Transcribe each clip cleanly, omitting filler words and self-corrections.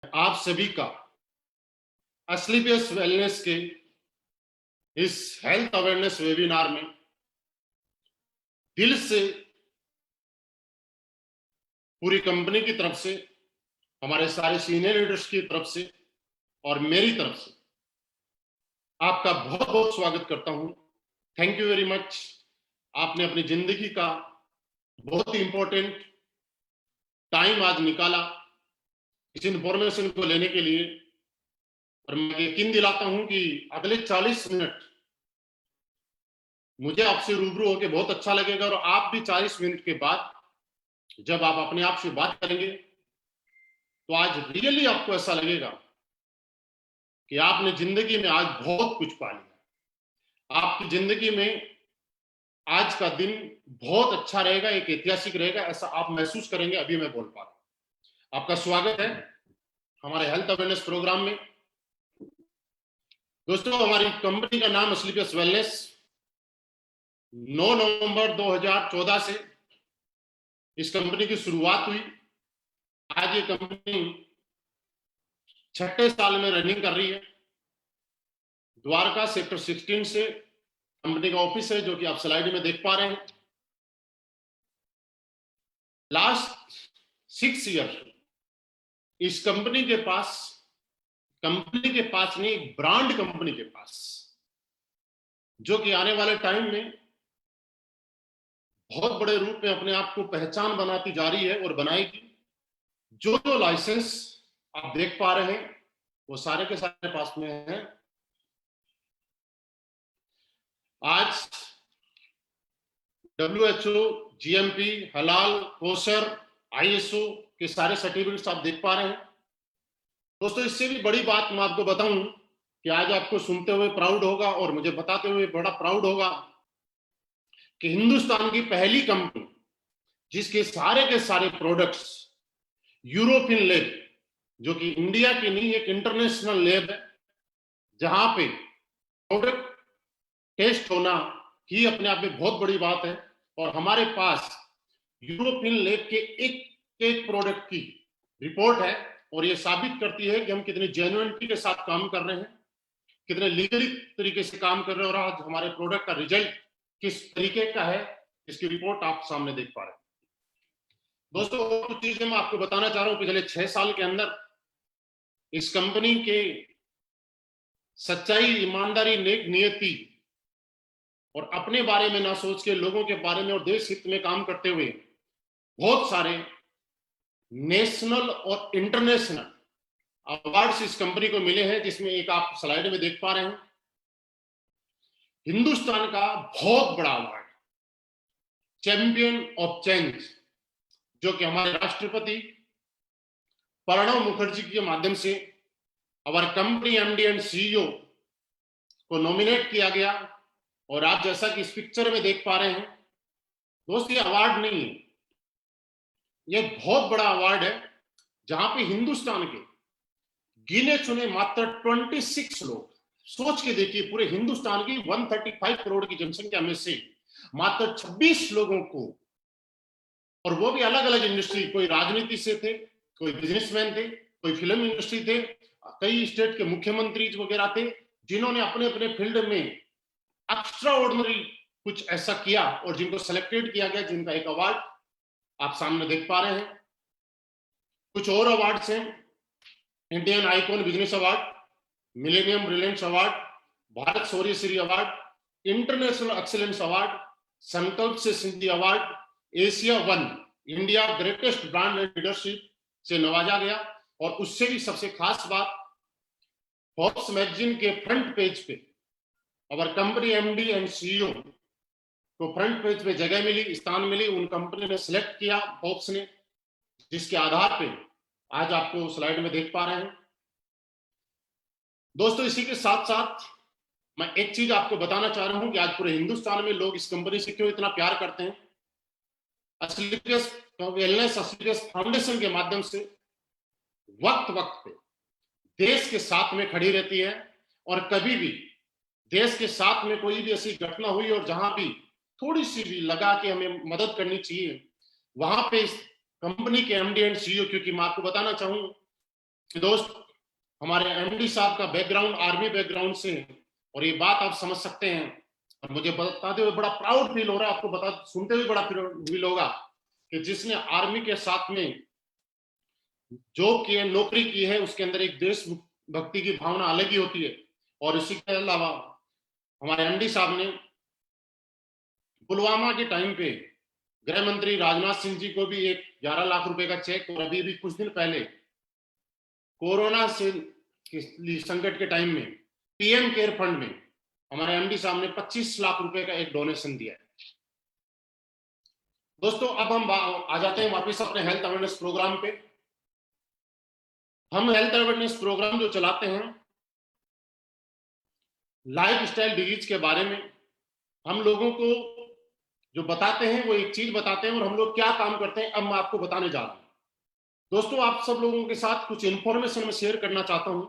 आप सभी का एस्क्लेपियस वेलनेस के इस हेल्थ अवेयरनेस वेबिनार में दिल से पूरी कंपनी की तरफ से, हमारे सारे सीनियर लीडर्स की तरफ से और मेरी तरफ से आपका बहुत बहुत स्वागत करता हूं। Thank you very much. आपने अपनी जिंदगी का बहुत ही इंपॉर्टेंट टाइम आज निकाला इस इंफॉर्मेशन को लेने के लिए, और मैं यकीन दिलाता हूं कि अगले 40 मिनट मुझे आपसे रूबरू होकर बहुत अच्छा लगेगा, और आप भी 40 मिनट के बाद जब आप अपने आप से बात करेंगे तो आज रियली आपको ऐसा लगेगा कि आपने जिंदगी में आज बहुत कुछ पा लिया। आपकी जिंदगी में आज का दिन बहुत अच्छा रहेगा, एक ऐतिहासिक रहेगा, ऐसा आप महसूस करेंगे। अभी मैं बोल पा रहा हूं। आपका स्वागत है हमारे हेल्थ अवेयरनेस प्रोग्राम में। दोस्तों, हमारी कंपनी का नाम एस्क्लेपियस वेलनेस 9 नवंबर 2014 से इस कंपनी की शुरुआत हुई। आज ये कंपनी 6ठे साल में रनिंग कर रही है। द्वारका सेक्टर 16 से कंपनी का ऑफिस है, जो कि आप स्लाइड में देख पा रहे हैं। लास्ट 6 ईयर इस कंपनी के पास नहीं, एक ब्रांड कंपनी के पास, जो कि आने वाले टाइम में बहुत बड़े रूप में अपने आप को पहचान बनाती जा रही है और बनाएगी। जो जो लाइसेंस आप देख पा रहे हैं वो सारे के सारे पास में हैं। आज WHO, GMP, हलाल, कोसर, ISO के सारे सर्टिफिकेट्स आप देख पा रहे हैं। दोस्तों, इससे भी बड़ी बात मैं आपको बताऊं कि आज आपको सुनते हुए प्राउड होगा और मुझे बताते हुए बड़ा प्राउड होगा कि हिंदुस्तान की पहली कंपनी जिसके सारे के सारे प्रोडक्ट्स यूरोपियन लैब, जो कि इंडिया की नहीं, एक इंटरनेशनल लैब है, जहां पे प्रोडक्ट टेस्ट होना ही अपने आप में बहुत बड़ी बात है। और हमारे पास यूरोपियन लैब के एक एक प्रोडक्ट की रिपोर्ट है, और ये साबित करती है कि हम कितनी जेन्युइनिटी के साथ काम कर रहे हैं, कितने लीगली तरीके से काम कर रहे हैं, और आज हमारे प्रोडक्ट का रिजल्ट किस तरीके का है, इसकी रिपोर्ट आप सामने देख पा रहे हैं। दोस्तों, कुछ चीजें मैं आपको बताना चाह रहा हूं। पिछले 6 साल के अंदर इस कंपनी के सच्चाई, ईमानदारी, नेक नियति और अपने बारे में ना सोच के लोगों के बारे में और देश हित में काम करते हुए बहुत सारे नेशनल और इंटरनेशनल अवार्ड्स इस कंपनी को मिले हैं, जिसमें एक आप स्लाइड में देख पा रहे हैं। हिंदुस्तान का बहुत बड़ा अवार्ड, चैंपियन ऑफ चेंज, जो कि हमारे राष्ट्रपति प्रणब मुखर्जी के माध्यम से हमारे कंपनी MD एंड CEO को नॉमिनेट किया गया। और आप जैसा कि इस पिक्चर में देख पा रहे हैं, दोस्त, ये अवार्ड नहीं है, ये बहुत बड़ा अवार्ड है, जहां पे हिंदुस्तान के गिने चुने मात्र 26 लोग, सोच के देखिए, पूरे हिंदुस्तान की 135 करोड़ की जनसंख्या में से मात्र 26 लोगों को, और वो भी अलग अलग इंडस्ट्री, कोई राजनीति से थे, कोई बिजनेसमैन थे, कोई फिल्म इंडस्ट्री थे, कई स्टेट के मुख्यमंत्री वगैरह थे, जिन्होंने अपने अपने फील्ड में एक्स्ट्रा ऑर्डिनरी कुछ ऐसा किया और जिनको सेलेक्टेड किया गया, जिनका एक अवार्ड आप सामने देख पा रहे हैं। कुछ और अवार्ड्स हैं: Indian icon business award, millennium brilliance award, Bharat Shaurya Shri award, international excellence award, Sankalp se Siddhi award, Asia 1 India greatest brand and leadership से नवाजा गया। और उससे भी सबसे खास बात, फोर्ब्स मैगजीन के फ्रंट पेज पे और कंपनी MD एंड CEO को फ्रंट पेज पे जगह मिली, स्थान मिली, उन कंपनी ने सिलेक्ट किया फोर्ब्स ने, जिसके आधार पे आज आपको स्लाइड में देख पा रहे हैं। दोस्तों, इसी के साथ साथ मैं एक चीज आपको बताना चाह रहा हूं कि आज पूरे हिंदुस्तान में लोग इस कंपनी से क्यों इतना प्यार करते हैं। एस्क्लेपियस वेलनेस, एस्क्लेपियस फाउंडेशन के माध्यम से वक्त वक्त पे देश के साथ में खड़ी रहती है, और कभी भी देश के साथ में कोई भी ऐसी घटना हुई और जहां भी थोड़ी सी भी लगा कि हमें मदद करनी चाहिए, वहां पे इस कंपनी के MD एंड CEO, क्योंकि मैं आपको बताना चाहूं दोस्त, हमारे एमडी साहब का बैकग्राउंड आर्मी बैकग्राउंड से है, और ये बात आप समझ सकते हैं। और मुझे बताते हुए बड़ा प्राउड फील हो रहा है, आपको बता सुनते हुए बड़ा फील होगा कि जिसने आर्मी के साथ में जॉब की है, नौकरी की है, उसके अंदर एक देश भक्ति की भावना अलग ही होती है। और इसी के अलावा हमारे एमडी साहब ने पुलवामा के टाइम पे गृह मंत्री राजनाथ सिंह जी को भी एक 11 लाख रुपए का चेक, और अभी भी कुछ दिन पहले कोरोना से संकट के टाइम में पीएम केयर फंड में हमारे एमडी साहब ने 25 लाख रुपए का एक डोनेशन दिया है। दोस्तों, अब हम आ जाते हैं वापस अपने हेल्थ अवेयरनेस प्रोग्राम पे। हम हेल्थ अवेयरनेस प्रोग्राम जो चलाते हैं लाइफ स्टाइल डिजीज के बारे में, हम लोगों को जो बताते हैं वो एक चीज बताते हैं, और हम लोग क्या काम करते हैं अब मैं आपको बताने जा रहा हूं। दोस्तों, आप सब लोगों के साथ कुछ इंफॉर्मेशन मैं शेयर करना चाहता हूं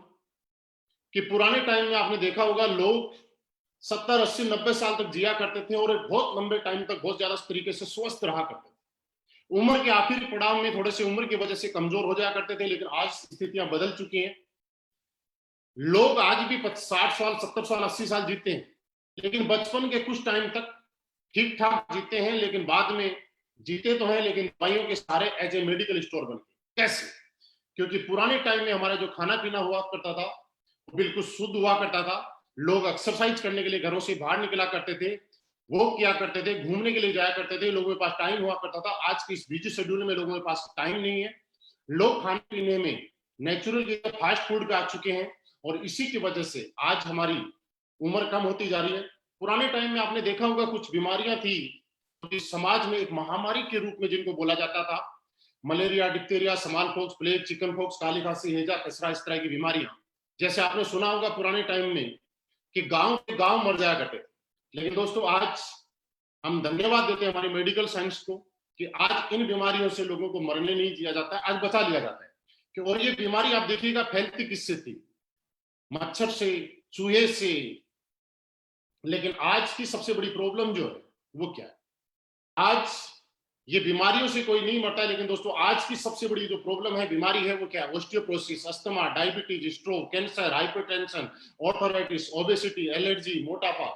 कि पुराने टाइम में आपने देखा होगा लोग 70, 80, 90 साल तक जिया करते थे, और बहुत लंबे टाइम तक बहुत ज्यादा तरीके से स्वस्थ रहा करते थे। उम्र के आखिरी पड़ाव में थोड़े से उम्र की वजह से कमजोर हो जाया करते थे, लेकिन आज स्थितियां बदल चुकी हैं। लोग आज भी 60 साल, 70 साल, 80 साल जीते हैं, लेकिन बचपन के कुछ टाइम तक ठीक ठाक जीते हैं, लेकिन बाद में जीते तो हैं लेकिन दवाइयों के सहारे एज ए मेडिकल स्टोर बन गए। कैसे? क्योंकि पुराने टाइम में हमारा जो खाना पीना हुआ करता था वो बिल्कुल शुद्ध हुआ करता था। लोग एक्सरसाइज करने के लिए घरों से बाहर निकला करते थे, वो किया करते थे, घूमने के लिए जाया करते थे, लोगों के पास टाइम हुआ करता था। आज की इस बिजी शेड्यूल में लोगों के पास टाइम नहीं है। लोग खाने पीने में नेचुरल की फास्ट फूड पे आ चुके हैं, और इसी की वजह से आज हमारी उम्र कम होती जा रही है। पुराने टाइम में आपने देखा होगा कुछ बीमारियां थी जो समाज में एक महामारी के रूप में जिनको बोला जाता था, malaria, diphtheria, smallpox, plague, chickenpox, काली खांसी, हैजा, खसरा, इस तरह की बीमारियां। जैसे आपने सुना होगा पुराने टाइम में कि गांव के गांव मर जाया करते थे, लेकिन दोस्तों आज हम धन्यवाद देते हैं हमारी मेडिकल साइंस को कि आज इन बीमारियों से लोगों को मरने नहीं दिया जाता है, आज बचा लिया जाता है। कि और ये बीमारी आप देखिएगा फैलती किससे थी? मच्छर से, चूहे से। लेकिन आज की सबसे बड़ी प्रॉब्लम जो है वो क्या है? आज ये बीमारियों से कोई नहीं मरता है, लेकिन दोस्तों आज की सबसे बड़ी जो प्रॉब्लम है, बीमारी है, वो क्या है? Osteoporosis, asthma, diabetes, stroke, cancer, hypertension, arthritis, obesity, allergy, मोटापा।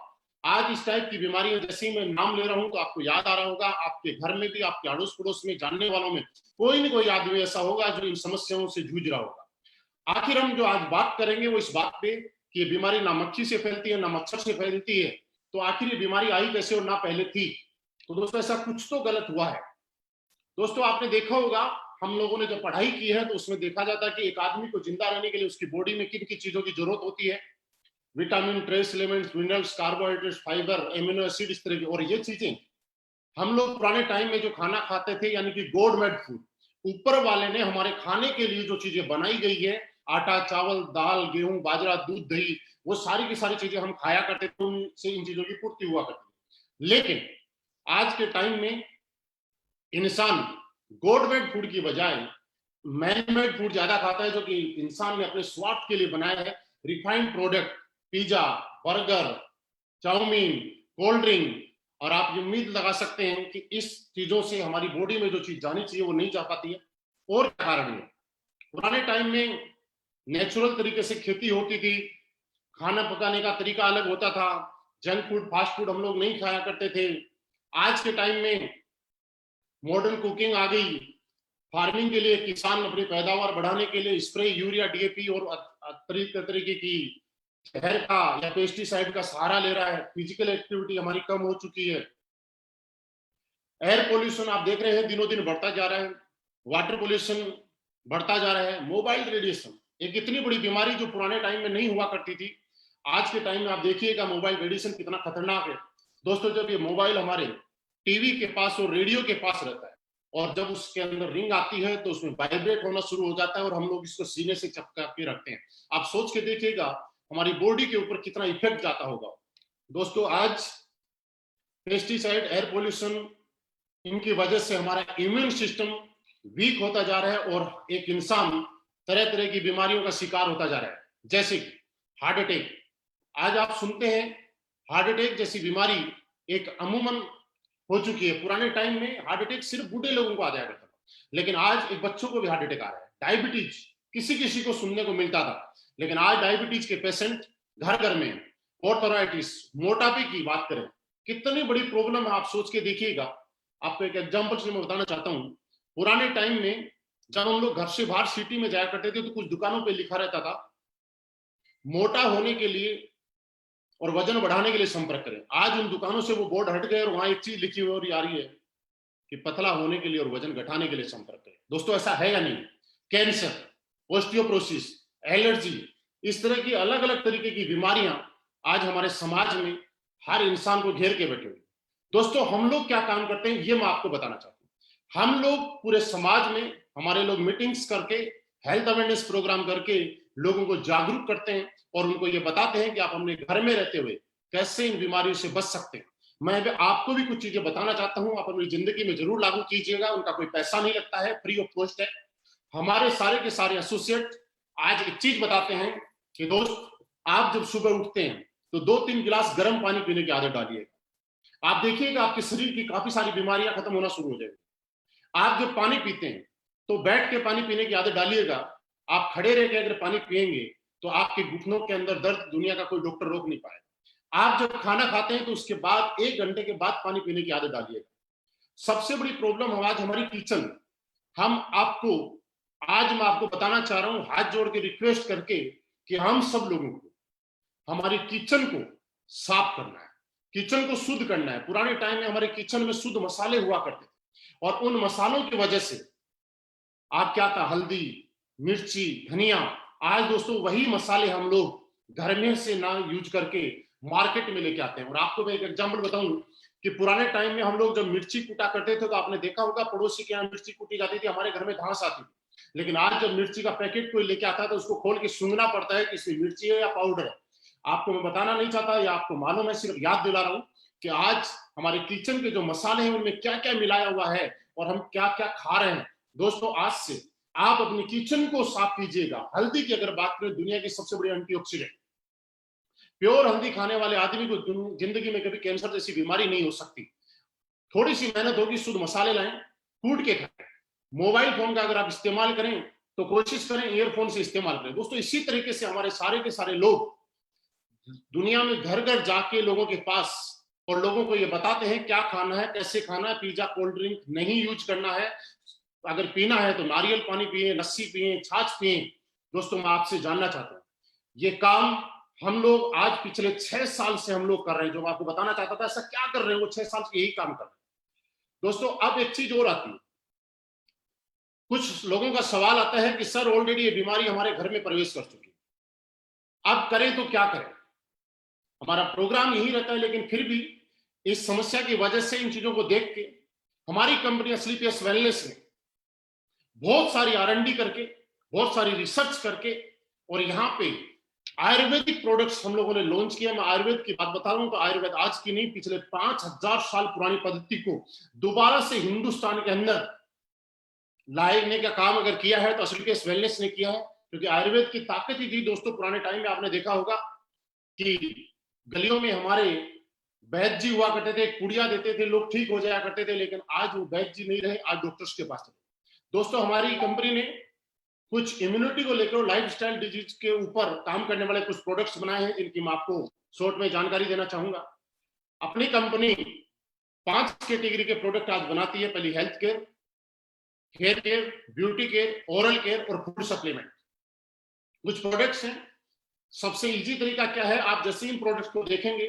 आज इस टाइप की बीमारियां जैसे ही मैं नाम ले रहा हूं तो आपको याद आ रहा होगा, आपके घर में भी, आपके अड़ोस पड़ोस में, जानने वालों में कोई ना कोई आदमी ऐसा होगा जो इन समस्याओं से जूझ रहा होगा। आखिर हम जो आज बात करेंगे वो इस बात पे कि ये बीमारी ना मक्खी से फैलती है ना मच्छर से फैलती है, तो आखिर ये बीमारी आई कैसे और ना पहले थी? तो दोस्तों ऐसा कुछ तो गलत हुआ है। दोस्तों आपने देखा होगा, हम लोगों ने जब पढ़ाई की है तो उसमें देखा जाता है कि एक आदमी को जिंदा रहने के लिए उसकी बॉडी में किन किन चीजों की जरूरत होती है। Vitamin, trace elements, minerals, carbohydrates, fibre, amino acid, इस तरह की। और ये चीजें हम लोग पुराने टाइम में जो खाना खाते थे, यानी कि गॉड मेड फूड, ऊपर वाले ने हमारे खाने के लिए जो चीजें बनाई गई है, आटा, चावल, दाल, गेहूं, बाजरा, दूध, दही, वो सारी की सारी चीजें हम खाया करते थे, उनसे इन चीजों की पूर्ति हुआ करती। लेकिन आज के टाइम में इंसान गॉड मेड फूड की बजाय मैन मेड फूड ज्यादा खाता है, जो कि इंसान ने अपने स्वार्थ के लिए बनाया है। Refined product, pizza, burger, chowmein, cold drink. और आप ये उम्मीद लगा सकते हैं कि इस चीजों से हमारी बॉडी में जो चीज जानी चाहिए वो नहीं जा पाती है। और क्या कारण है? पुराने टाइम में नेचुरल तरीके से खेती होती थी, खाना पकाने का तरीका अलग होता था, जंक फूड, फास्ट फूड हम लोग नहीं खाया करते थे। आज के टाइम में मॉडर्न कुकिंग आ गई। फार्मिंग के लिए किसान अपनी पैदावार बढ़ाने के लिए स्प्रे, यूरिया, डीएपी और तरीके की जहर का या पेस्टिसाइड का सहारा ले रहा है। फिजिकल एक्टिविटी हमारी कम हो चुकी है। एयर पोल्यूशन आप देख रहे हैं दिनों दिन बढ़ता जा रहा है। वाटर पोल्यूशन बढ़ता जा रहा है। मोबाइल रेडिएशन एक इतनी बड़ी बीमारी जो पुराने टाइम में नहीं हुआ करती थी, आज के टाइम में आप देखिएगा मोबाइल रेडिएशन कितना खतरनाक है। दोस्तों जब ये मोबाइल हमारे टीवी के पास और रेडियो के पास रहता है, और जब उसके अंदर रिंग आती है तो उसमें वाइब्रेट होना शुरू हो जाता है, और हम लोग इसको सीने से चपका के रखते हैं। आप सोच के देखिएगा हमारी बॉडी के ऊपर कितना इफेक्ट जाता होगा। दोस्तों आज पेस्टिसाइड, एयर पोल्यूशन, इनकी वजह से हमारा इम्यून सिस्टम वीक होता जा रहा है, और एक इंसान तरह तरह की बीमारियों का शिकार होता जा रहा है, जैसे कि हार्ट अटैक। आज आप सुनते हैं हार्ट अटैक जैसी बीमारी एक अमूमन हो चुकी है। पुराने टाइम में हार्ट अटैक सिर्फ बूढ़े लोगों को आ जाया करता था, लेकिन आज एक बच्चों को भी हार्ट अटैक आ रहा है। डायबिटीज किसी किसी को सुनने को मिलता था, लेकिन आज डायबिटीज के पेशेंट घर घर में, ऑर्थराइटिस, मोटापे की बात करें, कितनी बड़ी प्रॉब्लम है, आप सोच के देखिएगा। आपको एक एग्जांपल से मैं बताना चाहता हूँ। पुराने टाइम में जब हम लोग घर से बाहर सिटी में जाया करते थे तो कुछ दुकानों पे लिखा रहता था, मोटा होने के लिए और वजन बढ़ाने के लिए संपर्क करें। आज उन दुकानों से वो बोर्ड हट गए और वहां एक चीज लिखी हुई आ रही है कि पतला होने के लिए और वजन घटाने के लिए संपर्क करें। दोस्तों ऐसा है या नहीं? कैंसर, ऑस्टियोप्रोसिस, एलर्जी, इस तरह की अलग अलग तरीके की बीमारियां आज हमारे समाज में हर इंसान को घेर के बैठे हुए। दोस्तों हम लोग क्या काम करते हैं ये मैं आपको बताना चाहता हूं। हम लोग पूरे समाज में, हमारे लोग मीटिंग्स करके, हेल्थ अवेयरनेस प्रोग्राम करके लोगों को जागरूक करते हैं और उनको ये बताते हैं कि आप अपने घर में रहते हुए कैसे इन बीमारियों से बच सकते हैं। मैं भी आपको भी कुछ चीजें बताना चाहता हूं, आप अपनी जिंदगी में जरूर लागू कीजिएगा। उनका कोई पैसा नहीं लगता है, फ्री ऑफ कॉस्ट है। हमारे सारे के सारे एसोसिएट आज एक चीज बताते हैं कि दोस्त, आप जब सुबह उठते हैं तो 2-3 गिलास गर्म पानी पीने की आदत डालिएगा। आप देखिएगा आपके शरीर की काफी सारी बीमारियां खत्म होना शुरू हो जाएगी। आप जब पानी पीते हैं तो बैठ के पानी पीने की आदत डालिएगा। आप खड़े रह के अगर पानी पिएंगे तो आपके घुटनों के अंदर दर्द दुनिया का कोई डॉक्टर रोक नहीं पाएगा। आप जब खाना खाते हैं तो उसके बाद 1 घंटे के बाद पानी पीने की आदत डालिएगा। सबसे बड़ी प्रॉब्लम आज हमारी किचन। हम आपको आज मैं आपको बताना चाह रहा हूं हाथ जोड़ के रिक्वेस्ट करके कि हम सब लोगों को हमारी किचन को साफ करना है, किचन को शुद्ध करना है। पुराने टाइम में हमारे किचन में शुद्ध मसाले हुआ करते थे और उन मसालों की वजह से आप क्या था, हल्दी, मिर्ची, धनिया, आज दोस्तों वही मसाले हम लोग घर में से ना यूज करके मार्केट में लेके आते हैं। और आपको मैं एक एग्जांपल बताऊं कि पुराने टाइम में हम लोग जब मिर्ची कूटा करते थे तो आपने देखा होगा पड़ोसी के यहाँ मिर्ची कूटी जाती थी, हमारे घर में घास आती थी। लेकिन आज जब मिर्ची का पैकेट कोई लेके आता है तो उसको खोल के सूंघना पड़ता है कि इसमें मिर्ची है या पाउडर है। आपको मैं बताना नहीं चाहता या आपको मालूम है, सिर्फ याद दिला रहा हूं कि आज हमारे किचन के जो मसाले हैं उनमें क्या क्या मिलाया हुआ है और हम क्या क्या खा रहे हैं। दोस्तों आज से आप अपनी किचन को साफ कीजिएगा। हल्दी की अगर बात करें, दुनिया की सबसे बड़ी एंटीऑक्सीडेंट, प्योर हल्दी खाने वाले आदमी को जिंदगी में कभी कैंसर जैसी बीमारी नहीं हो सकती। थोड़ी सी मेहनत होगी, शुद्ध मसाले लाएं, कूट के खाएं। मोबाइल फोन का अगर आप इस्तेमाल करें तो कोशिश करें ईयरफोन से इस्तेमाल करें। दोस्तों इसी तरीके से हमारे सारे के सारे लोग दुनिया में घर घर जाके लोगों के पास और लोगों को ये बताते हैं क्या खाना है, कैसे खाना है। पिज्जा, कोल्ड ड्रिंक नहीं यूज करना है। अगर पीना है तो नारियल पानी पिए, लस्सी पिए, छाछ पिए। दोस्तों मैं आपसे जानना चाहता हूं, ये काम हम लोग आज पिछले 6 साल से हम लोग कर रहे हैं। जो मैं आपको बताना चाहता था ऐसा क्या कर रहे हैं, वो 6 साल से यही काम कर रहे हैं। दोस्तों अब एक चीज और आती है, कुछ लोगों का सवाल आता है कि सर ऑलरेडी ये बीमारी हमारे घर में प्रवेश कर चुकी है, अब करें तो क्या करें। हमारा प्रोग्राम यही रहता है, लेकिन फिर भी इस समस्या की वजह से, इन चीजों को देख के हमारी कंपनी स्लीपियस वेलनेस ने बहुत सारी R&D करके, बहुत सारी रिसर्च करके और यहाँ पे आयुर्वेदिक प्रोडक्ट्स हम लोगों ने लॉन्च किया। मैं आयुर्वेद की बात बता रहा हूं तो आयुर्वेद आज की नहीं, पिछले 5000 साल पुरानी पद्धति को दोबारा से हिंदुस्तान के अंदर लाने का काम अगर किया है तो स्लीपियस वेलनेस ने किया है। क्योंकि आयुर्वेद की ताकत ही थी दोस्तों। पुराने टाइम में आपने देखा होगा कि गलियों में हमारे वैद्य जी हुआ करते थे, पुड़िया देते थे, लोग ठीक हो जाया करते थे। लेकिन आज वो वैद्य जी नहीं रहे, आज डॉक्टर्स के पास चले। दोस्तों हमारी कंपनी ने कुछ इम्यूनिटी को लेकर लाइफस्टाइल डिजीज के ऊपर काम करने वाले कुछ प्रोडक्ट्स बनाए हैं, जिनकी मैं आपको शॉर्ट में जानकारी देना चाहूंगा। अपनी कंपनी 5 कैटेगरी के प्रोडक्ट आज बनाती है। पहली health care, hair care, beauty care, oral care और फूड सप्लीमेंट। कुछ प्रोडक्ट्स हैं। सबसे इजी तरीका क्या है, आप जैसे इन प्रोडक्ट्स को देखेंगे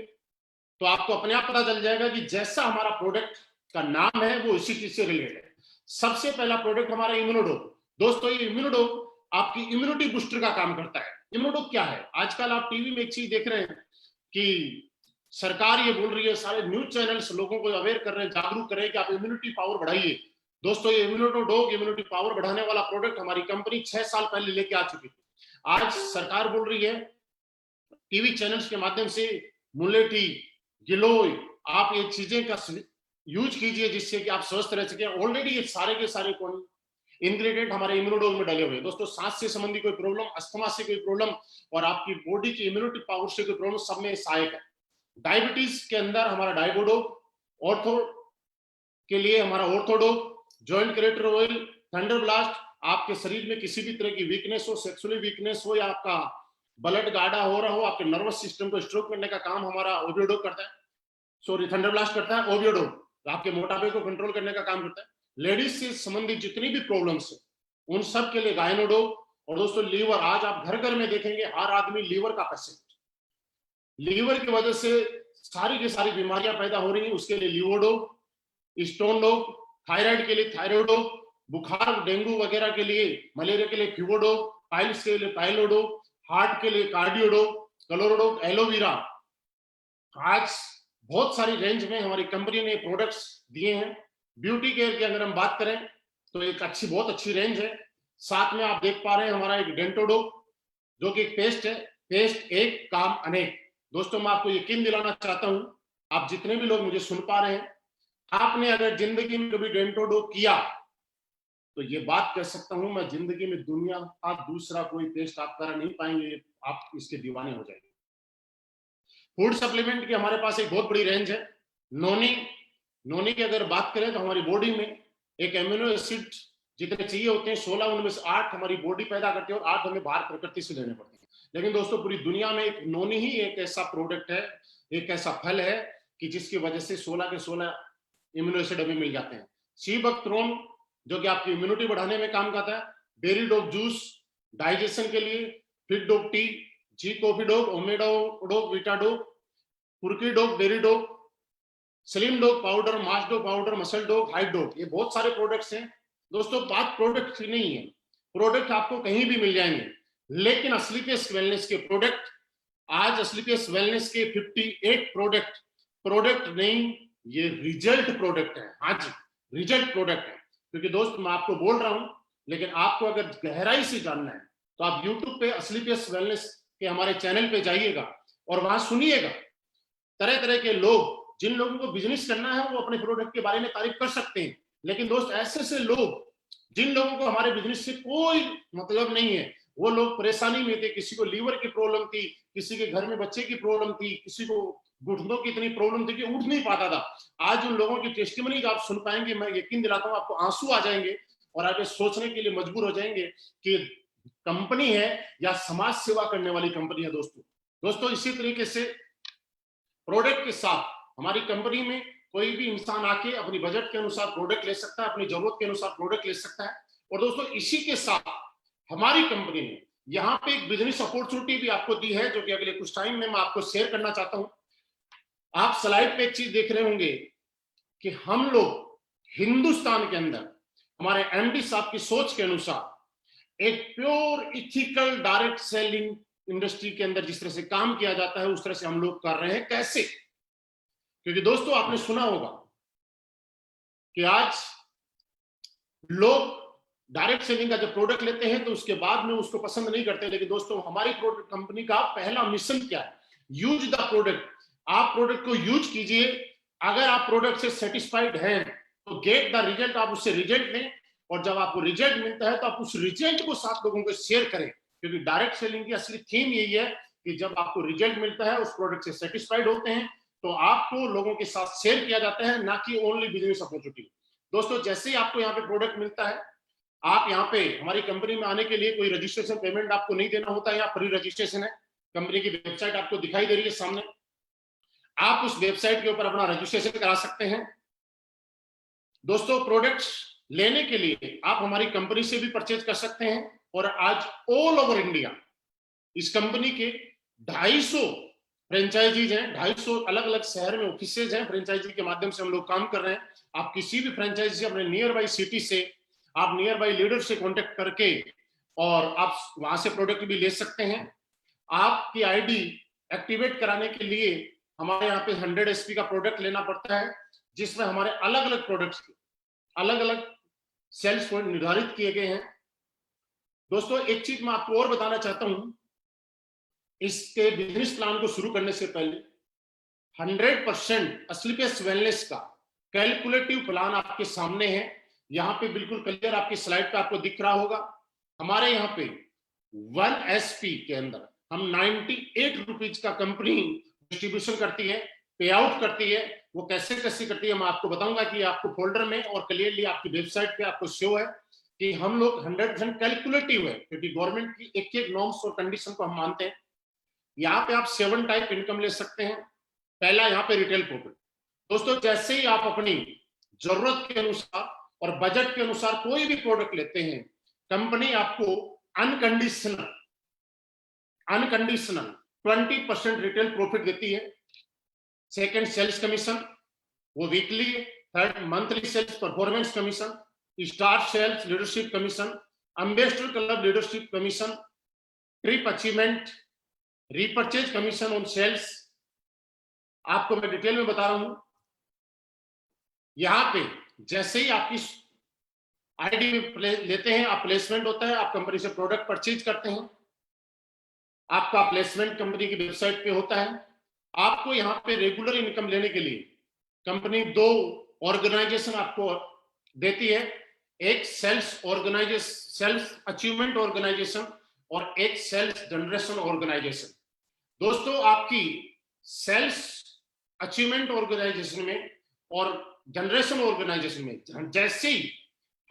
तो आपको अपने आप पता चल जाएगा कि जैसा हमारा प्रोडक्ट का नाम है वो इसी चीज से रिलेटेड है। सबसे पहला प्रोडक्ट हमारा इम्यूनोडोग। दोस्तों ये इम्यूनोडोग आपकी इम्यूनिटी बूस्टर का काम करता है। इम्यूनोडोग क्या है, आजकल आप टीवी में एक चीज देख रहे हैं कि सरकार ये बोल रही है, सारे न्यूज चैनल्स लोगों को अवेयर कर रहे हैं, जागरूक कर रहे हैं कि आप इम्यूनिटी पावर बढ़ाइए। दोस्तों ये इम्यूनोडोग इम्यूनिटी पावर बढ़ाने वाला प्रोडक्ट हमारी कंपनी 6 साल पहले लेके आ चुकी थी। आज सरकार बोल रही है टीवी चैनल्स के माध्यम से, मुलेठी, गिलोय, आप ये चीजें का यूज कीजिए जिससे कि आप स्वस्थ रह सके। ऑलरेडी ये सारे के सारे इंग्रेडिएंट हमारे इम्यूनोडोग में डले हुए हैं। दोस्तों सांस से संबंधी कोई प्रॉब्लम, अस्थमा से कोई प्रॉब्लम और आपकी बॉडी की इम्यूनिटी पावर से कोई प्रॉब्लम, सब में सहायक है। डायबिटीज के अंदर हमारा डायबोडोग, ऑर्थो के लिए हमारा ऑर्थोडोग, joint crater oil, thunder blast, आपके शरीर में किसी भी तरह की वीकनेस हो, सेक्सुअली वीकनेस हो, या आपका ब्लड गाढ़ा हो रहा हो, आपके नर्वस सिस्टम को स्ट्रोक करने का काम हमारा ओवियोडोप करता है, सॉरी थंडर ब्लास्ट करता है ओवियोडोप, आपके मोटापे को कंट्रोल करने का काम करता है। लेडीज से संबंधित जितनी भी प्रॉब्लम्स है उन सब के लिए गायनोडोप। और दोस्तों लीवर, आज आप घर घर में देखेंगे हर आदमी लीवर का पेशेंट, लीवर की वजह से सारी की सारी बीमारियां पैदा हो रही हैं, उसके लिए लीवोडोप, स्टोन डोप, थायराइड के लिए थायरोडोप, बुखार डेंगू वगैरह के लिए, मलेरिया के लिए फ्यूवोडोप, पाइल्स के लिए पाइलोडोप, हार्ट के लिए कार्डियोडोप, क्लोरोडोप, एलोवेरा। आज बहुत सारी रेंज में हमारी कंपनी ने प्रोडक्ट्स दिए हैं। ब्यूटी केयर की अगर हम बात करें तो एक बहुत अच्छी रेंज है। साथ में आप देख पा रहे हैं हमारा एक डेंटोडोप जो कि एक पेस्ट है, पेस्ट एक काम अनेक। दोस्तों मैं आपको यकीन दिलाना चाहता हूं, आप जितने भी लोग मुझे सुन पा रहे हैं, आपने अगर जिंदगी में कभी डेंटोडोप किया तो ये बात कह सकता हूं मैं, जिंदगी में दुनिया का दूसरा कोई पेस्ट आप करा नहीं पाएंगे, आप इसके दीवाने हो जाएंगे। फूड सप्लीमेंट की हमारे पास एक बहुत बड़ी रेंज है। नोनी, नोनी की अगर बात करें तो हमारी बॉडी में एक एमिनो एसिड जितने चाहिए होते हैं 16, उनमें से 8 हमारी बॉडी पैदा करती है और 8 हमें बाहर प्रकृति से लेने पड़ते हैं। लेकिन दोस्तों पूरी दुनिया में एक नोनी ही एक ऐसा प्रोडक्ट है, एक ऐसा फल है कि जिसकी वजह से 16 के 16 इम्यूनो एसिड हमें मिल जाते हैं। सी बकथ्रोन जो कि आपकी इम्यूनिटी बढ़ाने में काम करता है, बेरी डोप जूस डाइजेशन के लिए, fig dope tea, G coffee dope, ओमेडो डोप, वीटा डोप, कुर्की dope, berry dope, slim dope powder, mass dope powder, muscle dope, height dope, ये बहुत सारे प्रोडक्ट्स हैं। दोस्तों बात प्रोडक्ट की नहीं है, प्रोडक्ट आपको कहीं भी मिल जाएंगे, लेकिन असलीपियस वेलनेस के प्रोडक्ट, आज असलीपियस वेलनेस के 58 प्रोडक्ट नहीं, ये रिजल्ट प्रोडक्ट है। हाँ जी, रिजल्ट प्रोडक्ट है। क्योंकि दोस्त मैं आपको बोल रहा हूं, लेकिन आपको अगर गहराई से जानना है तो आप YouTube पे असलीपियस वेलनेस के हमारे चैनल पे जाइएगा और वहां सुनिएगा। तरह तरह के लोग, जिन लोगों को बिजनेस करना है वो अपने प्रोडक्ट के बारे में तारीफ कर सकते हैं, लेकिन दोस्त ऐसे ऐसे लोग जिन लोगों को हमारे बिजनेस से कोई मतलब नहीं है, वो लोग परेशानी में थे, किसी को लीवर की प्रॉब्लम थी, किसी के घर में बच्चे की प्रॉब्लम थी, किसी को घुटनों की इतनी प्रॉब्लम थी कि उठ नहीं पाता था। आज उन लोगों की टेस्टिमनी आप सुन पाएंगे, मैं यकीन दिलाता हूं आपको आंसू आ जाएंगे और आप ये सोचने के लिए मजबूर हो जाएंगे कि कंपनी है या समाज सेवा करने वाली कंपनी है। दोस्तों इसी तरीके से प्रोडक्ट के साथ हमारी कंपनी में कोई भी इंसान आके अपनी बजट के अनुसार प्रोडक्ट ले सकता है, अपनी जरूरत के अनुसार प्रोडक्ट ले सकता है। और दोस्तों इसी के साथ हमारी कंपनी ने यहाँ पे एक बिजनेस अपॉर्चुनिटी भी आपको दी है, जो कि अगले कुछ टाइम में मैं आपको शेयर करना चाहता हूं। आप स्लाइड पे एक चीज देख रहे होंगे कि हम लोग हिंदुस्तान के अंदर हमारे एमडी साहब की सोच के अनुसार एक pure ethical direct selling industry के अंदर जिस तरह से काम किया जाता है उस तरह से हम लोग कर रहे हैं। कैसे? क्योंकि दोस्तों आपने सुना होगा कि आज लोग डायरेक्ट सेलिंग का जब प्रोडक्ट लेते हैं तो उसके बाद में उसको पसंद नहीं करते, लेकिन दोस्तों हमारी प्रोडक्ट कंपनी का पहला मिशन क्या है? Use the product. आप प्रोडक्ट को यूज कीजिए, अगर आप प्रोडक्ट से सेटिस्फाइड हैं तो गेट द रिजल्ट, आप उससे रिजल्ट लें, और जब आपको रिजल्ट मिलता है तो आप उस रिजल्ट को 7 लोगों को शेयर करें। क्योंकि डायरेक्ट सेलिंग की असली थीम यही है कि जब आपको रिजल्ट मिलता है, उस प्रोडक्ट से सेटिस्फाइड होते हैं, तो आपको लोगों के साथ शेयर किया जाता है, ना कि ओनली बिजनेस अपॉर्चुनिटी। दोस्तों जैसे ही आपको यहाँ पे प्रोडक्ट मिलता है, आप यहाँ पे हमारी कंपनी में आने के लिए कोई रजिस्ट्रेशन पेमेंट आपको नहीं देना होता है, यहाँ फ्री रजिस्ट्रेशन है। कंपनी की वेबसाइट आपको दिखाई दे रही है सामने, आप उस वेबसाइट के ऊपर अपना रजिस्ट्रेशन करा सकते हैं। दोस्तों प्रोडक्ट्स लेने के लिए आप हमारी कंपनी से भी परचेज कर सकते हैं, और आज ऑल ओवर इंडिया इस कंपनी के 250 फ्रेंचाइजीज हैं, 250 अलग अलग शहर में ऑफिसेज हैं, फ्रेंचाइजी के माध्यम से हम लोग काम कर रहे हैं। आप किसी भी फ्रेंचाइजी अपने नियर बाई सिटी से, आप नियर बाई लीडर से कांटेक्ट करके और आप वहां से प्रोडक्ट भी ले सकते हैं। आपकी आईडी एक्टिवेट कराने के लिए हमारे यहाँ पे 100 एसपी का प्रोडक्ट लेना पड़ता है, जिसमें हमारे अलग अलग प्रोडक्ट्स के अलग अलग सेल्स पॉइंट निर्धारित किए गए हैं। दोस्तों एक चीज मैं आपको और बताना चाहता हूं, इसके बिजनेस प्लान को शुरू करने से पहले 100% असलीपियस वेलनेस का कैलकुलेटिव प्लान आपके सामने है। यहाँ पे बिल्कुल क्लियर आपकी स्लाइड पे आपको दिख रहा होगा। हमारे यहाँ पे 1 एसपी के अंदर हम 98 रुपीज का कंपनी डिस्ट्रीब्यूशन करती है, पे आउट करती है। वो कैसे कैसे करती है मैं आपको बताऊंगा कि आपको फोल्डर में और क्लियरली आपकी वेबसाइट पे आपको शो है। कि हम लोग 100% कैलकुलेटिव है, क्योंकि गवर्नमेंट की एक एक नॉर्म्स और कंडीशन को हम मानते हैं। यहाँ पे आप 7 टाइप इनकम ले सकते हैं। पहला यहाँ पे रिटेल प्रॉफिट। दोस्तों, जैसे ही आप अपनी जरूरत के अनुसार और बजट के अनुसार कोई भी प्रोडक्ट लेते हैं, कंपनी आपको अनकंडीशनल 20% रिटेल प्रॉफिट देती है। सेकंड, सेल्स कमीशन, वो weekly. Third, monthly sales performance commission, star sales leadership commission, ambassador club leadership commission, trip achievement, repurchase commission on sales. आपको मैं डिटेल में बता रहा हूं। यहां पे जैसे ही आपकी आईडी लेते हैं आप, प्लेसमेंट होता है, आप कंपनी से प्रोडक्ट परचेज करते हैं, आपका प्लेसमेंट कंपनी की वेबसाइट पे होता है। आपको यहाँ पे रेगुलर इनकम लेने के लिए कंपनी 2 ऑर्गेनाइजेशन आपको देती है। एक सेल्स अचीवमेंट ऑर्गेनाइजेशन और एक सेल्स जनरेशन ऑर्गेनाइजेशन। दोस्तों, आपकी सेल्स अचीवमेंट ऑर्गेनाइजेशन में और जनरेशन ऑर्गेनाइजेशन में जैसे ही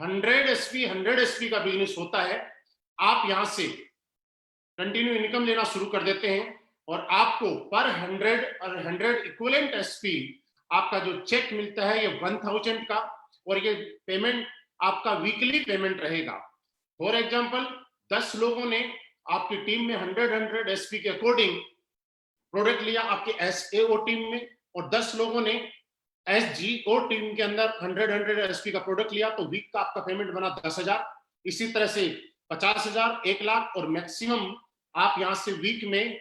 100 एसपी का बिजनेस होता है, आप यहां से कंटिन्यू इनकम लेना शुरू कर देते हैं और आपको पर 100 इक्विवेलेंट एसपी आपका जो चेक मिलता है ये 1000 का, और ये पेमेंट आपका वीकली पेमेंट रहेगा। फॉर एग्जांपल, 10 लोगों ने आपकी टीम में 100 एसपी के अकॉर्डिंग प्रोडक्ट लिया आपके एसएओ टीम में, और 10 लोगों ने एसजीओ टीम के अंदर 100 एसपी का प्रोडक्ट लिया, तो वीक का आपका पेमेंट बना 10,000। इसी तरह से 50,000, 1 लाख, और मैक्सिमम आप यहां से वीक में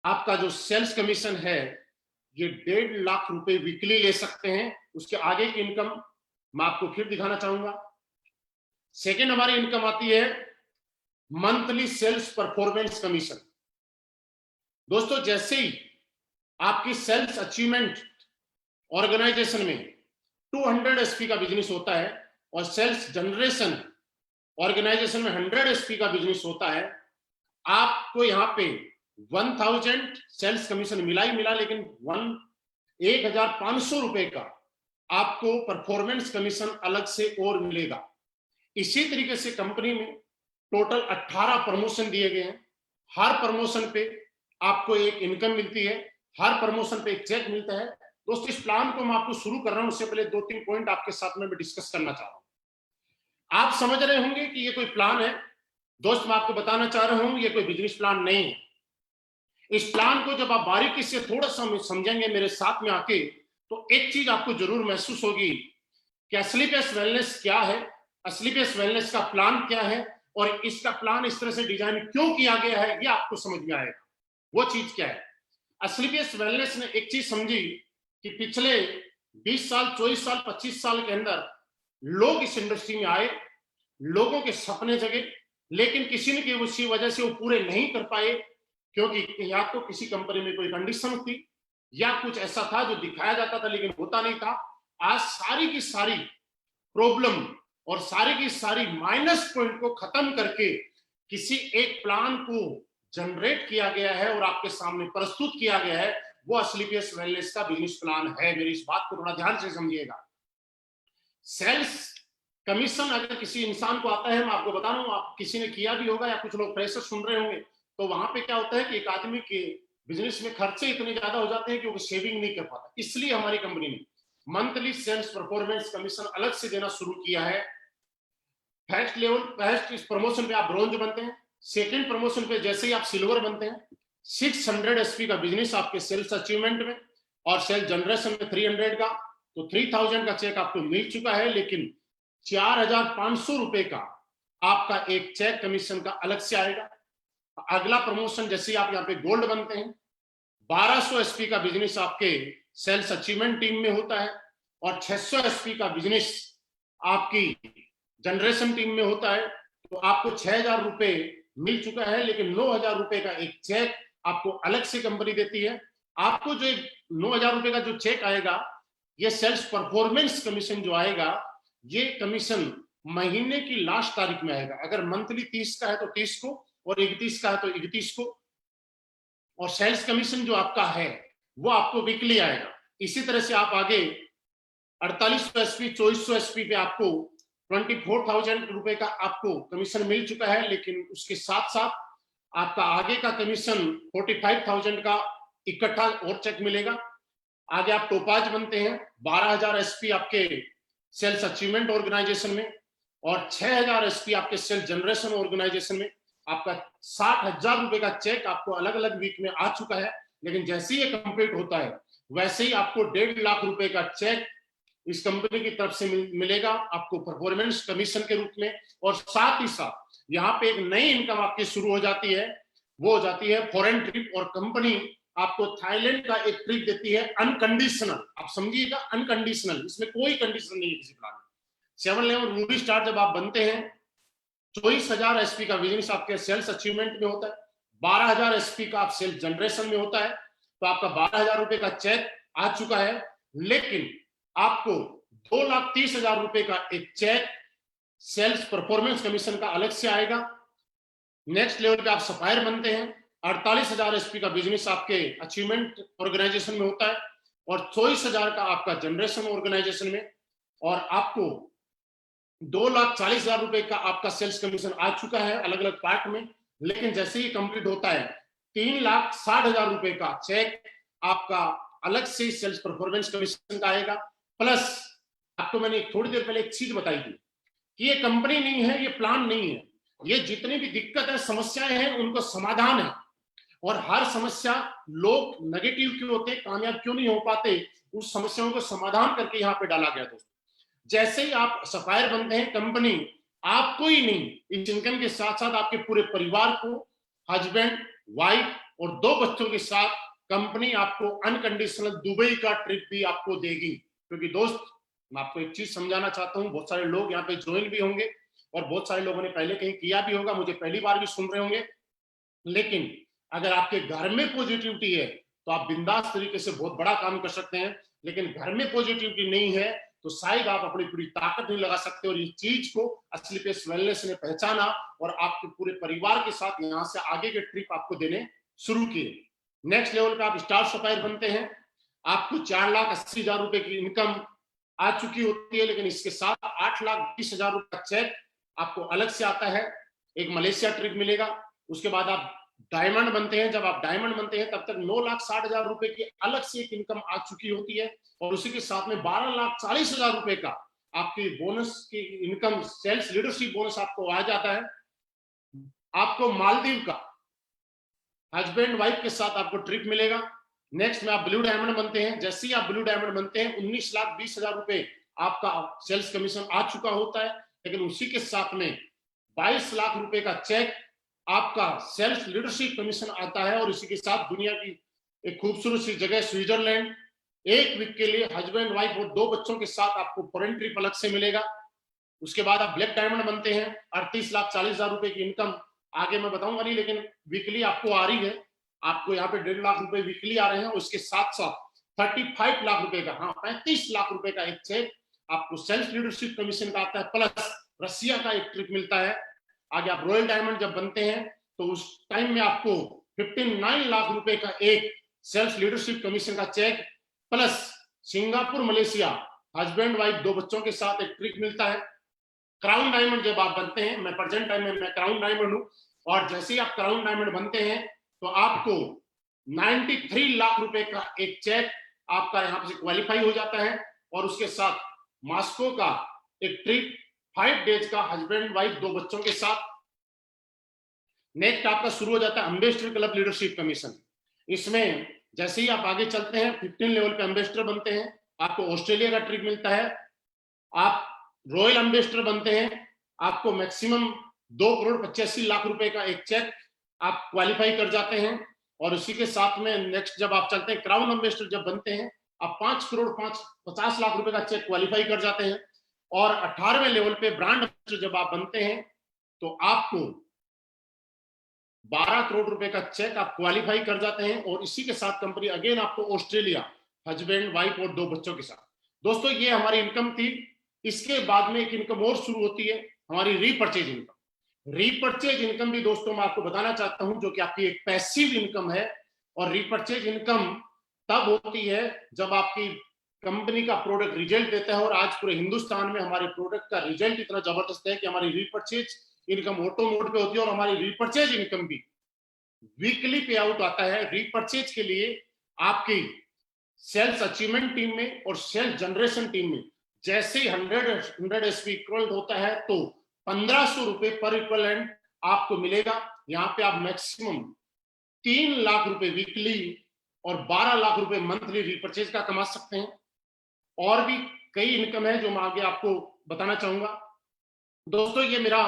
आपका जो सेल्स कमीशन है ये 1.5 लाख रुपए वीकली ले सकते हैं। उसके आगे की इनकम मैं आपको फिर दिखाना चाहूंगा। सेकेंड हमारी इनकम आती है मंथली सेल्स परफॉर्मेंस कमीशन। दोस्तों, जैसे ही आपकी सेल्स अचीवमेंट ऑर्गेनाइजेशन में 200 एसपी का बिजनेस होता है और सेल्स जनरेशन ऑर्गेनाइजेशन में 100 एसपी का बिजनेस होता है, आपको यहाँ पे 1000 सेल्स कमीशन मिला ही मिला, लेकिन 1,500 रुपए का आपको परफॉर्मेंस कमीशन अलग से और मिलेगा। इसी तरीके से कंपनी में टोटल 18 प्रमोशन दिए गए हैं। हर प्रमोशन पे आपको एक इनकम मिलती है, हर प्रमोशन पे एक चेक मिलता है। दोस्तों, इस प्लान को मैं आपको शुरू कर रहा हूं, उससे पहले 2-3 पॉइंट आपके साथ में डिस्कस करना चाह रहा हूं। आप समझ रहे होंगे कि ये कोई प्लान है। दोस्त, मैं आपको बताना चाह रहा हूं ये कोई बिजनेस प्लान नहीं है। इस प्लान को जब आप बारीकी से थोड़ा सा समझेंगे मेरे साथ में आके, तो एक चीज आपको जरूर महसूस होगी कि असली पेस वेलनेस क्या है, असली पेस वेलनेस का प्लान क्या है, और इसका प्लान इस तरह से डिजाइन क्यों किया गया है, ये आपको समझ में आएगा। वो चीज क्या है? असली पेस वेलनेस ने एक चीज समझी कि पिछले 20 साल, 24 साल, 25 साल के अंदर लोग इस इंडस्ट्री में आए, लोगों के सपने जगे, लेकिन किसी न किसी वजह से वो पूरे नहीं कर पाए, क्योंकि या तो किसी कंपनी में कोई कंडीशन थी या कुछ ऐसा था जो दिखाया जाता था लेकिन होता नहीं था। आज सारी की सारी प्रॉब्लम और सारी की सारी माइनस पॉइंट को खत्म करके किसी एक प्लान को जनरेट किया गया है और आपके सामने प्रस्तुत किया गया है। वो असली पेस वेलनेस का बिजनेस प्लान है। मेरी इस बात को थोड़ा ध्यान से समझिएगा। सेल्स कमीशन अगर किसी इंसान को आता है, मैं आपको बता रहा हूं, आप किसी ने किया भी होगा या कुछ लोग प्रेशर सुन रहे होंगे, तो वहां पे क्या होता है कि एक आदमी के बिजनेस में खर्चे इतने ज्यादा हो जाते हैं कि वो सेविंग नहीं कर पाता। इसलिए हमारी कंपनी ने मंथली सेल्स परफॉर्मेंस कमीशन अलग से देना शुरू किया है। फर्स्ट लेवल, फर्स्ट इस प्रमोशन पे आप ब्रोंज बनते हैं, सेकंड प्रमोशन पे जैसे ही आप सिल्वर बनते हैं, 600 एसपी का बिजनेस आपके सेल्स अचीवमेंट में और सेल्स जनरेशन में 300 का, तो 3000 का चेक आपको मिल चुका है, लेकिन 4,500 रुपए का आपका एक चेक कमीशन का अलग से आएगा। अगला प्रमोशन जैसे आप यहाँ पे गोल्ड बनते हैं, 1200 एसपी का बिजनेस आपके सेल्स अचीवमेंट टीम में होता है और 600 एसपी का बिजनेस आपकी जनरेशन टीम में होता है। तो आपको 6,000 रुपए मिल चुका है, लेकिन 9,000 रुपए का एक चेक आपको अलग से कंपनी देती है। आपको जो 9,000 रुपए का जो चेक आएगा, ये सेल्स परफॉर्मेंस कमीशन जो आएगा, ये कमीशन महीने की लास्ट तारीख में आएगा। अगर मंथली 30 का है तो 30 को, और 31 का है तो 31 को। और सेल्स कमीशन जो आपका है वो आपको वीकली आएगा। इसी तरह से आप आगे 4800 एसपी, 2400 एसपी पे आपको 24,000 रुपए का आपको कमीशन मिल चुका है, लेकिन उसके साथ साथ आपका आगे का कमीशन 45,000 का इकट्ठा और चेक मिलेगा। आगे आप टोपाज बनते हैं, 12,000 एसपी आपके सेल्स अचीवमेंट ऑर्गेनाइजेशन में और 6,000 एसपी आपके सेल्स जनरेशन ऑर्गेनाइजेशन में। आपका 60,000 रुपए का चेक आपको अलग अलग वीक में आ चुका है, लेकिन जैसे ही ये कंप्लीट होता है वैसे ही आपको 1.5 लाख रुपए का चेक इस कंपनी की तरफ से मिलेगा आपको परफॉर्मेंस कमीशन के रूप में। और साथ ही साथ यहाँ पे एक नई इनकम आपकी शुरू हो जाती है, वो हो जाती है फॉरेन ट्रिप। और कंपनी आपको थाईलैंड का एक ट्रिप देती है अनकंडीशनल। आप समझिएगा, अनकंडीशनल, इसमें कोई कंडीशन नहीं है किसी प्लान में। 7 लेवल रूबी स्टार जब आप बनते हैं, 24,000 एसपी का बिजनेस आपके सेल्स अचीवमेंट में होता है, 12,000 एसपी का आप सेल्स जनरेशन में होता है, तो आपका 12,000 रुपए का चेक आ चुका है। लेकिन आपको 2,30,000 रुपए का एक चेक सेल्स परफॉर्मेंस कमीशन का अलग से आएगा। नेक्स्ट लेवल पे आप सप्लायर बनते हैं, 48,000 एसपी का बिजनेस आपके अचीवमेंट ऑर्गेनाइजेशन में होता है और 24,000 का आपका जनरेशन ऑर्गेनाइजेशन में। और आपको 2,40,000 रुपए का आपका सेल्स कमीशन आ चुका है अलग अलग पार्ट में। लेकिन जैसे ही कंप्लीट होता है, 3,60,000 रुपए का चेक आपका अलग से सेल्स परफॉर्मेंस कमीशन का आएगा। प्लस आपको मैंने थोड़ी देर पहले एक चीज बताई थी कि ये कंपनी नहीं है, ये प्लान नहीं है, ये जितनी भी दिक्कत है, समस्याएं हैं, उनको समाधान है। और हर समस्या, लोग नेगेटिव क्यों होते, कामयाब क्यों नहीं हो पाते, उस समस्याओं को समाधान करके यहाँ पे डाला गया। दोस्तों, जैसे ही आप सप्लायर बनते हैं, कंपनी आपको ही नहीं, इस इनकम के साथ साथ आपके पूरे परिवार को, हस्बैंड, वाइफ और 2 बच्चों के साथ कंपनी आपको अनकंडीशनल दुबई का ट्रिप भी आपको देगी। क्योंकि दोस्त, मैं आपको एक चीज समझाना चाहता हूं, बहुत सारे लोग यहाँ पे ज्वाइन भी होंगे और बहुत सारे लोगों ने पहले कहीं किया भी होगा, मुझे पहली बार भी सुन रहे होंगे। लेकिन अगर आपके घर में पॉजिटिविटी है तो आप बिंदास तरीके से बहुत बड़ा काम कर सकते हैं। लेकिन घर में पॉजिटिविटी नहीं है तो शायद आप अपनी पूरी ताकत नहीं लगा सकते। और इस चीज को असली पेस वेलनेस ने पहचाना और आपके पूरे परिवार के साथ यहाँ से आगे के ट्रिप आपको देने शुरू किए। नेक्स्ट लेवल पे आप स्टार सप्लायर बनते हैं, आपको 4,80,000 रुपए की इनकम आ चुकी होती है, लेकिन इसके साथ 8,20,000 रुपए का चेक आपको अलग से आता है। एक मलेशिया ट्रिप मिलेगा। उसके बाद आप डायमंड बनते हैं। जब आप डायमंड बनते हैं तब तक 9,60,000 रुपए की अलग से एक इनकम आ चुकी होती है और उसी के साथ में 12,40,000 रुपए का आपकी बोनस की इनकम, सेल्स लीडरशिप बोनस आपको आ जाता है। आपको मालदीव का हस्बैंड वाइफ के साथ आपको ट्रिप मिलेगा। नेक्स्ट में आप ब्लू डायमंड बनते हैं। जैसे ही आप ब्लू डायमंड बनते हैं, 19,20,000 रुपए आपका सेल्स कमीशन आ चुका होता है। लेकिन उसी के साथ में 22 लाख रुपए का चेक आपका सेल्स लीडरशिप कमीशन आता है। और इसी के साथ दुनिया की एक खूबसूरत सी जगह स्विट्जरलैंड, 1 वीक के लिए हस्बैंड वाइफ और 2 बच्चों के साथ आपको फॉरेन ट्रिप अलग से मिलेगा। उसके बाद आप ब्लैक डायमंड बनते हैं, 38,40,000 रुपए की इनकम आगे मैं बताऊंगा नहीं, लेकिन वीकली आपको आ रही है। आपको यहाँ पे 1.5 लाख रुपए वीकली आ रहे हैं। उसके साथ साथ 35 लाख रुपए का, हाँ 35 लाख रुपए का एक चेक आपको सेल्स लीडरशिप कमीशन का आता है। प्लस रसिया का एक ट्रिप मिलता है। आगे आप रॉयल डायमंड जब बनते हैं तो उस टाइम में आपको 59 लाख रुपए का एक सेल्स लीडरशिप कमीशन का check, plus Singapore Malaysia husband wife 2 बच्चों के साथ एक ट्रिप मिलता है। क्राउन डायमंड जब आप बनते हैं, मैं प्रेजेंट टाइम में मैं क्राउन डायमंड हूं, और जैसे ही आप क्राउन डायमंड बनते हैं तो आपको 93 लाख रुपए का एक चेक आपका यहां से क्वालिफाई हो जाता है। और उसके साथ मॉस्को का एक ट्रिप 5 डेज का हस्बैंड वाइफ 2 बच्चों के साथ। नेक्स्ट आपका शुरू हो जाता है एम्बेसडर क्लब लीडरशिप कमीशन। इसमें जैसे ही आप आगे चलते हैं, 15 लेवल पे एम्बेसडर बनते हैं, आपको ऑस्ट्रेलिया का ट्रिप मिलता है। आप रॉयल एम्बेसडर बनते हैं, आपको मैक्सिमम 2,85,00,000 रुपए का एक चेक आप क्वालिफाई कर जाते हैं। और उसी के साथ में नेक्स्ट जब आप चलते हैं क्राउन एम्बेसडर जब बनते हैं, आप 5,50,00,000 रुपए का चेक क्वालिफाई कर जाते हैं। और 18वें लेवल पे ब्रांड एम्बेसडर जब आप बनते हैं तो आपको 12 करोड़ रुपए का चेक आप क्वालिफाई कर जाते हैं। और इसी के साथ कंपनी अगेन आपको ऑस्ट्रेलिया हस्बैंड वाइफ और 2 बच्चों के साथ। दोस्तों, ये हमारी इनकम थी। इसके बाद में एक इनकम और शुरू होती है, हमारी रीपर्चेज इनकम। रीपर्चेज इनकम भी दोस्तों मैं आपको बताना चाहता हूं, जो कि आपकी एक पैसिव इनकम है। और रीपर्चेज इनकम तब होती है जब आपकी कंपनी का प्रोडक्ट रिजल्ट देता है और आज पूरे हिंदुस्तान में हमारे प्रोडक्ट का रिजल्ट इतना जबरदस्त है कि हमारी रीपरचेज इनकम ऑटो मोड पे होती है और हमारी रीपरचेज इनकम भी वीकली पे आउट आता है। रीपरचेज के लिए आपकी सेल्स अचीवमेंट टीम में और सेल्स जनरेशन टीम में जैसे ही 100 एसपी इक्वल होता है तो 1500 रुपए पर इक्वलेंट आपको मिलेगा। यहाँ पे आप मैक्सिमम 3 लाख रुपए वीकली और 12 लाख रुपए मंथली रीपरचेज का कमा सकते हैं। और भी कई इनकम है जो मैं आगे आपको बताना चाहूंगा। दोस्तों ये मेरा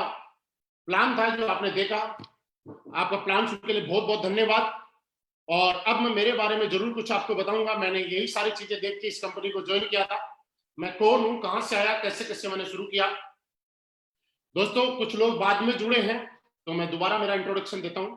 प्लान था जो आपने देखा, आपका प्लान सुनने के लिए बहुत बहुत धन्यवाद। और अब मैं मेरे बारे में जरूर कुछ आपको बताऊंगा। मैंने यही सारी चीजें देख के इस कंपनी को ज्वाइन किया था। मैं कौन हूं, कहां से आया, कैसे कैसे मैंने शुरू किया। दोस्तों कुछ लोग बाद में जुड़े हैं तो मैं दोबारा मेरा इंट्रोडक्शन देता हूं।